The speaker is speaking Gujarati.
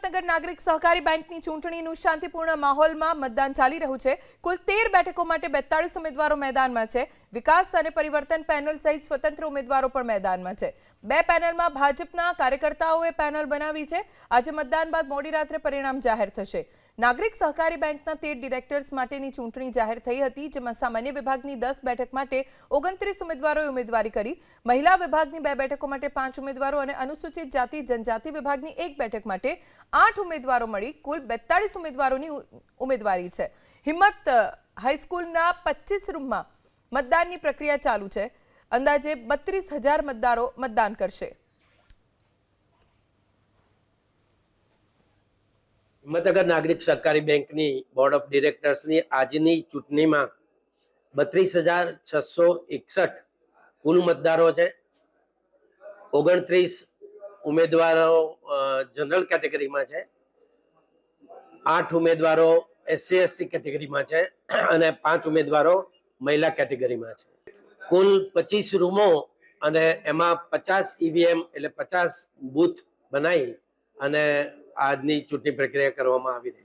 હિંમતનગર નાગરિક સહકારી બેંકની ચૂંટણીનું શાંતિપૂર્ણ માહોલમાં મતદાન ચાલી રહ્યું છે। કુલ 13 બેઠકો માટે 42 ઉમેદવારો મેદાનમાં છે। વિકાસ અને પરિવર્તન પેનલ સહિત સ્વતંત્ર ઉમેદવારો પણ મેદાનમાં છે। બે પેનલમાં ભાજપના કાર્યકર્તાઓએ પેનલ બનાવી છે। આજે મતદાન બાદ મોડી રાત્રે પરિણામ જાહેર થશે। નાગરિક સહકારી બેંકના 13 ડિરેક્ટર્સ માટેની ચૂંટણી જાહેર થઈ હતી, જેમાં સામાન્ય વિભાગની 10 બેઠક માટે 29 ઉમેદવારોએ ઉમેદવારી કરી। મહિલા વિભાગની 2 બેઠકો માટે 5 ઉમેદવારો અને અનુસૂચિત જાતિ જનજાતિ વિભાગની 1 બેઠક માટે 8 ઉમેદવારો મળી કુલ 42 ઉમેદવારોની ઉમેદવારી છે। હિંમત હાઈસ્કૂલના 25 રૂમમાં મતદાનની પ્રક્રિયા ચાલુ છે। અંદાજે 32,000 મતદારો મતદાન કરશે। હિંમતનગર નાગરિક સહકારી બેંકની બોર્ડ ઓફ ડિરેક્ટર્સની આજની ચૂંટણીમાં 32,661 કુલ મતદારો છે। 29 ઉમેદવારો જનરલ કેટેગરીમાં છે, 8 ઉમેદવારો SC ST કેટેગરીમાં છે અને 5 ઉમેદવારો મહિલા કેટેગરીમાં છે। કુલ 25 રૂમો અને એમાં 50 EVM એટલે 50 બૂથ બનાવી અને આજની ચૂંટણી પ્રક્રિયા કરવામાં આવી રહી છે।